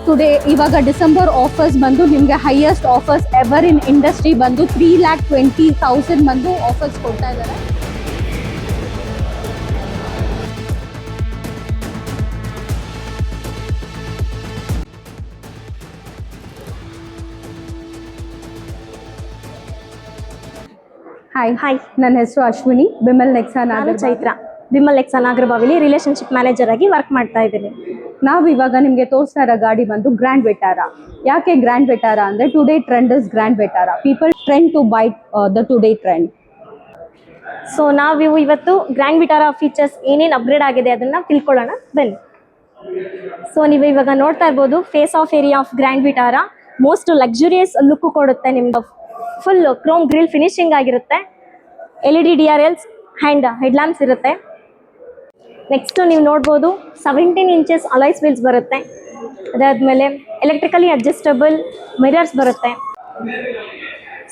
Today ಇವಾಗ December offers ಬಂದು ನಿಮಗೆ highest offers ever in industry ಬಂದು 3,20,000 ಬಂದು ಆಫರ್ಸ್ ಕೊಡ್ತಾ ಇದ್ದಾರೆ. ಹಾಯ್, ನನ್ನ ಹೆಸರು ಅಶ್ವಿನಿ. ಬಿಮಲ್ ನೆಕ್ಸಾ ಚೈತ್ರ. ಬಿಮಲ್ ನೆಕ್ಸಾ ನಾಗರಬಾವಿಲಿ ರಿಲೇಶನ್ಶಿಪ್ ಮ್ಯಾನೇಜರ್ ಆಗಿ ವರ್ಕ್ ಮಾಡ್ತಾ ಇದ್ದೀನಿ. ನಾವು ಇವಾಗ ನಿಮಗೆ ತೋರಿಸ್ತಾ ಇರೋ ಗಾಡಿ ಬಂದು ಗ್ರ್ಯಾಂಡ್ ವಿಟಾರಾ. ಯಾಕೆ ಗ್ರ್ಯಾಂಡ್ ವಿಟಾರಾ ಅಂದರೆ today trend is Grand Vitara. People trend to buy the today trend. So ನಾವು ಇವತ್ತು ಗ್ರ್ಯಾಂಡ್ ವಿಟಾರಾ ಫೀಚರ್ಸ್ ಏನೇನು ಅಪ್ಗ್ರೇಡ್ ಆಗಿದೆ ಅದನ್ನು ತಿಳ್ಕೊಳ್ಳೋಣ ಬನ್ನಿ. ಸೊ ನೀವು ಇವಾಗ ನೋಡ್ತಾ ಇರ್ಬೋದು face of area of Grand Vitara. Most luxurious look ಕೊಡುತ್ತೆ. ನಿಮ್ದು ಫುಲ್ ಕ್ರೋಮ್ ಗ್ರಿಲ್ ಫಿನಿಶಿಂಗ್ ಆಗಿರುತ್ತೆ. LED DRLs ಆ್ಯಂಡ್ ಹೆಡ್ಲ್ಯಾಂಪ್ಸ್ ಇರುತ್ತೆ. ನೆಕ್ಸ್ಟ್ ನೀವು ನೋಡ್ಬೋದು 17 ಇಂಚಸ್ ಅಲಾಯ್ಸ್ ವೀಲ್ಸ್ ಬರುತ್ತೆ. ಅದಾದಮೇಲೆ ಎಲೆಕ್ಟ್ರಿಕಲಿ ಅಡ್ಜಸ್ಟಬಲ್ ಮಿರರ್ಸ್ ಬರುತ್ತೆ.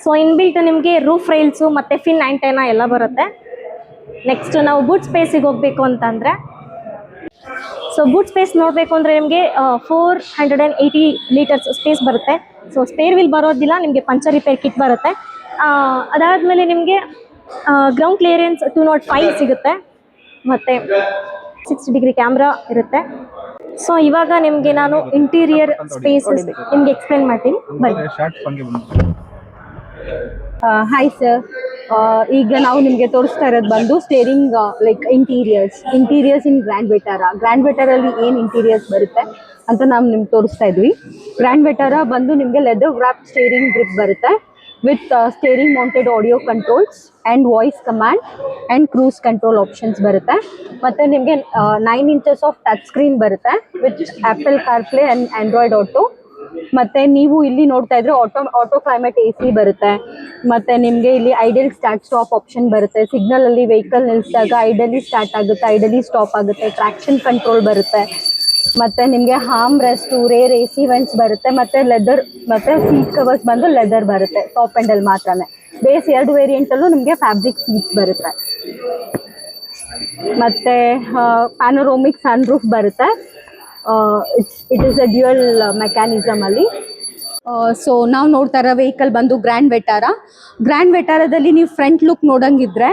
ಸೊ ಇನ್ಬಿಲ್ಟ್ ನಿಮಗೆ ರೂಫ್ ರೈಲ್ಸು ಮತ್ತು ಫಿನ್ ಆ್ಯಂಟೆನಾ ಎಲ್ಲ ಬರುತ್ತೆ. ನೆಕ್ಸ್ಟ್ ನಾವು ಬೂಟ್ ಸ್ಪೇಸಿಗೆ ಹೋಗಬೇಕು ಅಂತಂದರೆ, ಸೊ ಬೂಟ್ ಸ್ಪೇಸ್ ನೋಡಬೇಕು ಅಂದರೆ ನಿಮಗೆ 480 ಲೀಟರ್ಸ್ ಸ್ಪೇಸ್ ಬರುತ್ತೆ. ಸೊ ಸ್ಪೇರ್ ವೀಲ್ ಬರೋದಿಲ್ಲ, ನಿಮಗೆ ಪಂಚರ್ ರಿಪೇರ್ ಕಿಟ್ ಬರುತ್ತೆ. ಅದಾದಮೇಲೆ ನಿಮಗೆ ಗ್ರೌಂಡ್ ಕ್ಲಿಯರೆನ್ಸ್ 205 ಸಿಗುತ್ತೆ ಮತ್ತು 60 ಡಿಗ್ರಿ ಕ್ಯಾಮ್ರಾ ಇರುತ್ತೆ. ಸೊ ಇವಾಗ ನಿಮಗೆ ನಾನು ಇಂಟೀರಿಯರ್ ಸ್ಪೇಸಸ್ ನಿಮಗೆ ಎಕ್ಸ್ಪ್ಲೇನ್ ಮಾಡ್ತೀನಿ ಬನ್ನಿ. ಹಾಯ್ ಸರ್, ಈಗ ನಾವು ನಿಮಗೆ ತೋರಿಸ್ತಾ ಇರೋದು ಬಂದು ಸ್ಟೇರಿಂಗ್ ಲೈಕ್ ಇಂಟೀರಿಯರ್ಸ್ ಇನ್ ಗ್ರ್ಯಾಂಡ್ ವಿಟಾರಾ. ಗ್ರ್ಯಾಂಡ್ ವಿಟಾರಲ್ಲಿ ಏನು ಇಂಟೀರಿಯರ್ಸ್ ಬರುತ್ತೆ ಅಂತ ನಾವು ನಿಮ್ಗೆ ತೋರಿಸ್ತಾ ಇದ್ವಿ. ಗ್ರ್ಯಾಂಡ್ ವಿಟಾರಾ ಬಂದು ನಿಮಗೆ ಲೆದರ್ ವ್ರಾಪ್ ಸ್ಟೇರಿಂಗ್ ಗ್ರಿಪ್ ಬರುತ್ತೆ with steering mounted audio controls and voice command and cruise control options ಬರುತ್ತೆ. ಮತ್ತು ನಿಮಗೆ 9 ಇಂಚಸ್ ಆಫ್ ಟಚ್ ಸ್ಕ್ರೀನ್ ಬರುತ್ತೆ with apple CarPlay and Android auto. ಮತ್ತು ನೀವು ಇಲ್ಲಿ ನೋಡ್ತಾ ಇದ್ರೆ ಆಟೋ ಕ್ಲೈಮೇಟ್ AC ಬರುತ್ತೆ. ಮತ್ತು ನಿಮಗೆ ಇಲ್ಲಿ ಐಡಲ್ ಸ್ಟಾರ್ಟ್ ಸ್ಟಾಪ್ ಆಪ್ಷನ್ ಬರುತ್ತೆ. ಸಿಗ್ನಲಲ್ಲಿ ವೆಹಿಕಲ್ ನಿಲ್ಲಿಸಿದಾಗ ಐಡಲಿ ಸ್ಟಾರ್ಟ್ ಆಗುತ್ತೆ, ಐಡಲಿ ಸ್ಟಾಪ್ ಆಗುತ್ತೆ. ಟ್ರ್ಯಾಕ್ಷನ್ ಕಂಟ್ರೋಲ್ ಬರುತ್ತೆ. ಮತ್ತು ನಿಮಗೆ armrest, rear AC vents ಬರುತ್ತೆ. ಮತ್ತು ಲೆದರ್ ಮತ್ತು ಸೀಟ್ ಕವರ್ಸ್ ಬಂದು ಲೆದರ್ ಬರುತ್ತೆ ಟಾಪ್ ಆ್ಯಂಡಲ್ಲಿ ಮಾತ್ರನೇ. ಬೇಸ್ 2 ವೇರಿಯಂಟಲ್ಲೂ ನಿಮಗೆ ಫ್ಯಾಬ್ರಿಕ್ ಸೀಟ್ಸ್ ಬರುತ್ತೆ. ಮತ್ತು ಪ್ಯಾನೋರೋಮಿಕ್ ಸನ್ ರೂಫ್ ಬರುತ್ತೆ. It is a dual mechanism ಅಲ್ಲಿ. ಸೊ ನಾವು ನೋಡ್ತಾ ಇರೋ ವೆಹಿಕಲ್ ಬಂದು ಗ್ರ್ಯಾಂಡ್ ವಿಟಾರಾದಲ್ಲಿ ನೀವು ಫ್ರಂಟ್ ಲುಕ್ ನೋಡಂಗಿದ್ರೆ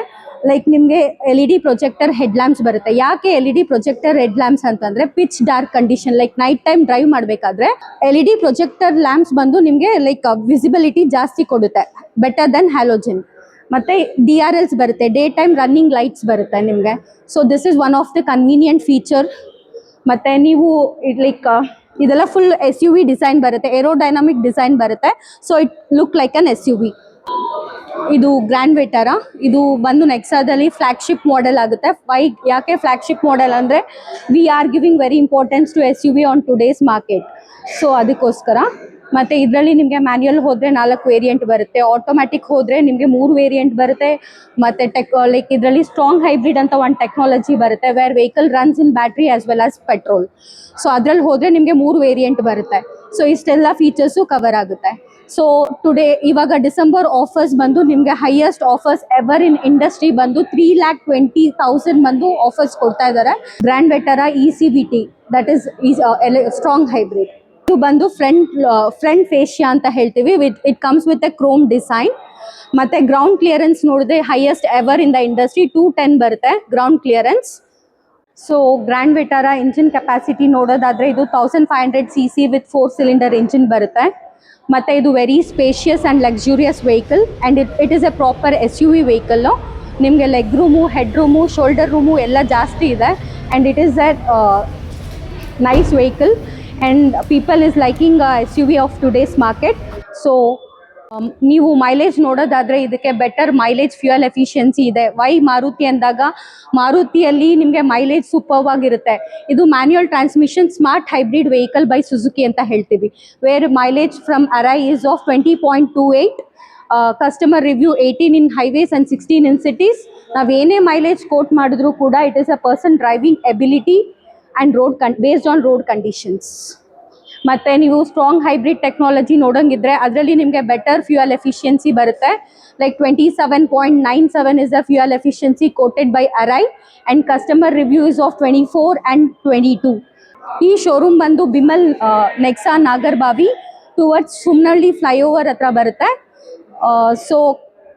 ಲೈಕ್ ನಿಮಗೆ LED ಪ್ರೊಜೆಕ್ಟರ್ ಹೆಡ್ ಲ್ಯಾಂಪ್ಸ್ ಬರುತ್ತೆ. ಯಾಕೆ LED ಪ್ರೊಜೆಕ್ಟರ್ ಹೆಡ್ ಲ್ಯಾಂಪ್ಸ್ ಅಂತಂದರೆ pitch dark condition like night time drive ಮಾಡಬೇಕಾದ್ರೆ LED ಪ್ರೊಜೆಕ್ಟರ್ ಲ್ಯಾಂಪ್ಸ್ ಬಂದು ನಿಮಗೆ ಲೈಕ್ ವಿಸಿಬಿಲಿಟಿ ಜಾಸ್ತಿ ಕೊಡುತ್ತೆ, ಬೆಟರ್ ದೆನ್ ಹ್ಯಾಲೋಜನ್. ಮತ್ತು DRLs ಬರುತ್ತೆ, ಡೇ ಟೈಮ್ ರನ್ನಿಂಗ್ ಲೈಟ್ಸ್ ಬರುತ್ತೆ ನಿಮಗೆ. So this is one of the convenient feature. ಮತ್ತು ನೀವು ಲೈಕ್ ಇದೆಲ್ಲ ಫುಲ್ SUV ಡಿಸೈನ್ ಬರುತ್ತೆ, ಏರೋಡೈನಾಮಿಕ್ ಡಿಸೈನ್ ಬರುತ್ತೆ. So it look like an SUV. ಇದು ಗ್ರ್ಯಾಂಡ್ ವಿಟಾರಾ. ಇದು ಬಂದು ನೆಕ್ಸಾದಲ್ಲಿ ಫ್ಲ್ಯಾಗ್ಶಿಪ್ ಮಾಡೆಲ್ ಆಗುತ್ತೆ. ಯಾಕೆ ಫ್ಲ್ಯಾಗ್ಶಿಪ್ ಮಾಡೆಲ್ ಅಂದರೆ we are giving very importance to SUV on today's market. So ಅದಕ್ಕೋಸ್ಕರ. ಮತ್ತು ಇದರಲ್ಲಿ ನಿಮಗೆ ಮ್ಯಾನ್ಯುಯಲ್ ಹೋದರೆ 4 ವೇರಿಯಂಟ್ ಬರುತ್ತೆ, ಆಟೋಮ್ಯಾಟಿಕ್ ಹೋದರೆ ನಿಮಗೆ 3 ವೇರಿಯಂಟ್ ಬರುತ್ತೆ. ಮತ್ತು ಲೈಕ್ ಇದರಲ್ಲಿ ಸ್ಟ್ರಾಂಗ್ ಹೈಬ್ರಿಡ್ ಅಂತ ಒಂದು ಟೆಕ್ನಾಲಜಿ ಬರುತ್ತೆ where vehicle runs in battery as well as petrol. So ಅದರಲ್ಲಿ ಹೋದರೆ ನಿಮಗೆ 3 ವೇರಿಯಂಟ್ ಬರುತ್ತೆ. ಸೊ ಇಷ್ಟೆಲ್ಲ ಫೀಚರ್ಸು ಕವರ್ ಆಗುತ್ತೆ. ಸೊ ಟುಡೇ ಇವಾಗ ಡಿಸೆಂಬರ್ ಆಫರ್ಸ್ ಬಂದು ನಿಮಗೆ highest offers ever in industry ಬಂದು 3,20,000 ಬಂದು ಆಫರ್ಸ್ ಕೊಡ್ತಾ ಇದ್ದಾರೆ. Grand Vitara ECVT, that is strong hybrid. ಇದು ಬಂದು ಫ್ರಂಟ್ ಫೇಶಿಯಾ ಅಂತ ಹೇಳ್ತೀವಿ. It comes with a chrome design. ಮತ್ತು ಗ್ರೌಂಡ್ ಕ್ಲಿಯರೆನ್ಸ್ ನೋಡಿದ್ರೆ highest ever in the industry 210 ಬರುತ್ತೆ ground clearance. So grand Vitara engine capacity ನೋಡೋದಾದರೆ ಇದು 1500 cc ವಿತ್ 4 ಸಿಲಿಂಡರ್ ಇಂಜಿನ್ ಬರುತ್ತೆ. ಮತ್ತು ಇದು very spacious and luxurious vehicle and it is a proper SUV vehicle. ನಿಮಗೆ leg room, head room, shoulder room ಎಲ್ಲ ಜಾಸ್ತಿ ಇದೆ. And it is a nice vehicle and people is liking SUV of today's market. So ನೀವು mileage ನೋಡೋದಾದರೆ ಇದಕ್ಕೆ better mileage fuel efficiency ಇದೆ. Why Maruti ಅಂದಾಗ ಮಾರುತಿಯಲ್ಲಿ ನಿಮಗೆ ಮೈಲೇಜ್ ಸೂಪರ್ವ್ ಆಗಿರುತ್ತೆ. ಇದು manual transmission smart hybrid vehicle by Suzuki ಅಂತ ಹೇಳ್ತೀವಿ. Where mileage from ARAI is of 20.28, customer review 18 in highways and 16 in cities. ನಾವೇನೇ ಮೈಲೇಜ್ ಕೋಟ್ ಮಾಡಿದ್ರೂ ಕೂಡ it is a person driving ability and based on road conditions. ಮತ್ತು ನೀವು strong hybrid technology ನೋಡೋಂಗಿದ್ರೆ ಅದರಲ್ಲಿ ನಿಮಗೆ ಬೆಟರ್ ಫ್ಯೂಯಲ್ ಎಫಿಷಿಯನ್ಸಿ ಬರುತ್ತೆ. Like 27.97 is the fuel efficiency quoted by ARAI and customer review is of 24 and 22. ಈ showroom ಬಂದು Bimal Nexa Nagarbhavi towards Sumanahalli flyover ಹತ್ರ ಬರುತ್ತೆ. ಸೊ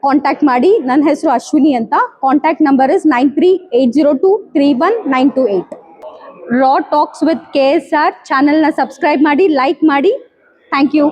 ಕಾಂಟ್ಯಾಕ್ಟ್ ಮಾಡಿ. ನನ್ನ ಹೆಸರು ಅಶ್ವಿನಿ ಅಂತ. Contact number is 9380231928. Raw talks with KSR ಚಾನಲ್ನ ಸಬ್ಸ್ಕ್ರೈಬ್ ಮಾಡಿ, ಲೈಕ್ ಮಾಡಿ. Thank you.